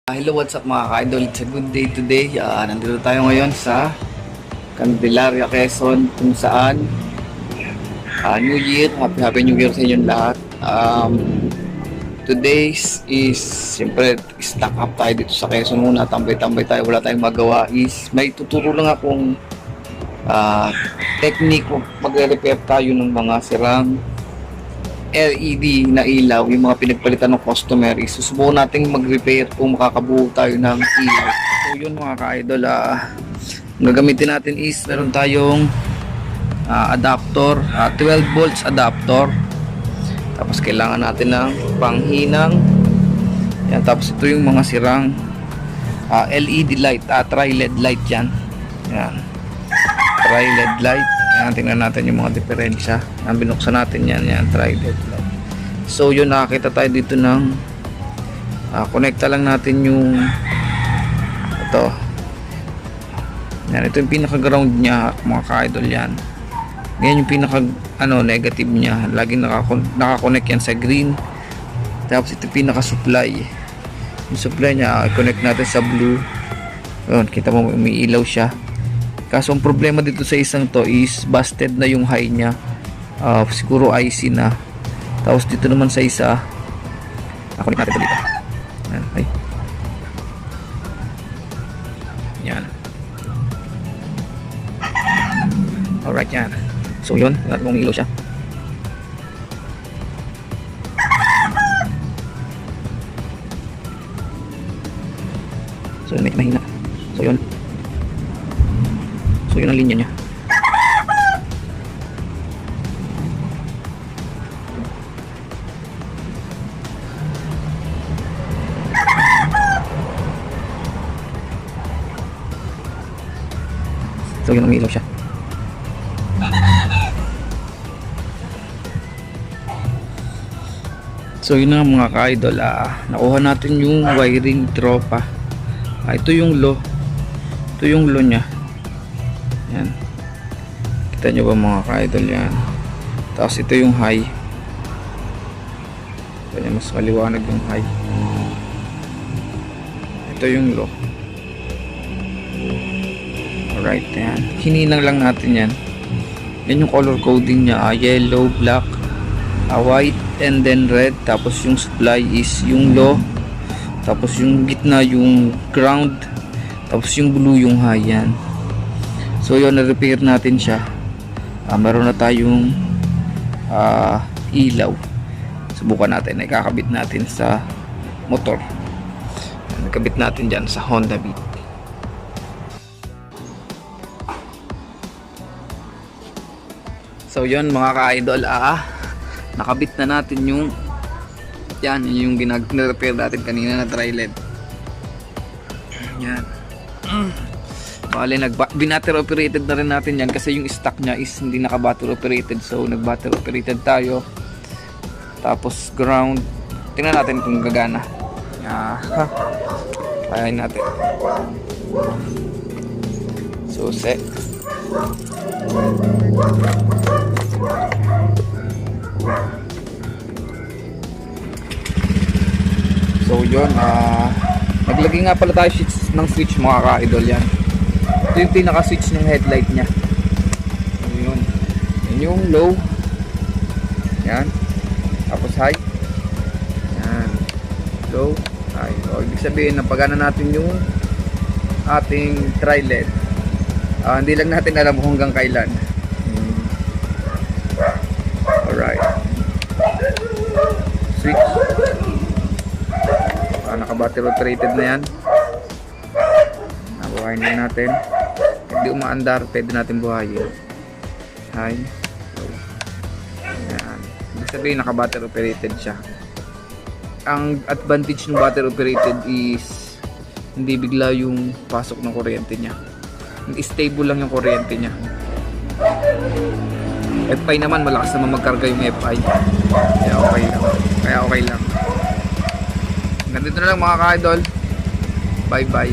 Hello, what's up mga ka-idol? It's a good day today. Nandito tayo ngayon sa Candelaria, Quezon, kung saan New Year. Happy New Year sa inyong lahat. Today is siyempre stock up tayo dito sa Quezon muna. Tambay-tambay tayo, wala tayong magawa. May tuturo lang akong technique mag-repair tayo ng mga sirang LED na ilaw, yung mga pinagpalitan ng customer. Susubukan natin mag-repair kung makakabuo tayo ng ilaw. So yun mga ka-idol, gagamitin natin is meron tayong adapter, 12 volts adapter. Tapos kailangan natin ng panghinang. Yan, tapos ito yung mga sirang LED light, tri-LED light yan. Yan, tri-LED light. Yan, tingnan natin yung mga diferensya. Yan, binuksan natin yan, tri-LED light. So yun, nakakita tayo dito ng connecta lang natin yung ito. Yan, ito yung pinaka ground nya mga ka-idol yan. Yan yung pinaka negative nya. Laging nakakonect yan sa green. Tapos ito pinaka supply. Yung supply nya, i-connect natin sa blue. Yun, kita mo umiilaw siya. Kaso ang problema dito sa isang to is busted na yung high nya. Siguro IC na. Tapos dito naman sa isa, connect natin dito. Yan, ay. Yan. Alright, yan. So yun, natin mong ilaw siya. So yun, medyo mahina. So yun. So yun ang linya niya. So yun ang ilaw siya. So yun na mga ka-idol, nakuha natin yung wiring tropa. Ito yung low. Ito yung low nya. Yan. Kita nyo ba mga ka-idol yan? Tapos ito yung high. Kaya mas maliwanag yung high. Ito yung low. Alright, yan. Hininang lang natin yan. Yan yung color coding nya. Yellow, black, white, and then red. Tapos yung supply is yung low. Tapos yung gitna yung ground. Tapos yung blue yung high yan. So yun, na-repair natin siya. Meron na tayong ilaw. Subukan natin, ikakabit natin sa motor. Nakabit natin dyan sa Honda Beat. So yun mga ka-idol, nakabit na natin yung yan, yung ginag-repair natin kanina na tri-LED. Yan. Bale, binattery operated na rin natin yan kasi yung stock nya is hindi naka-battery operated. So nag-battery operated tayo. Tapos ground. Tingnan natin kung gagana. Kayain natin. So set. So yun, naglagay nga pala tayo ng switch mga ka-idol yan. Ito yung pinaka switch ng headlight nya. So yun, yan yung low. Yan. Tapos high. Yan. Low, high. So ibig sabihin na pagana natin yung ating tri-LED. Hindi lang natin alam kung hanggang kailan. Alright. Switch. Naka-battery operated na yan. Nabuhayin na natin. Hindi umaandar, pwede natin buhayin. High. Yan. Ibig sabihin naka-battery operated siya. Ang advantage ng battery operated is hindi bigla yung pasok ng kuryente niya. Stable lang yung kuryente niya. FI naman, malakas naman magkarga yung FI. Kaya okay lang. Ganito na lang mga ka-idol. Bye bye.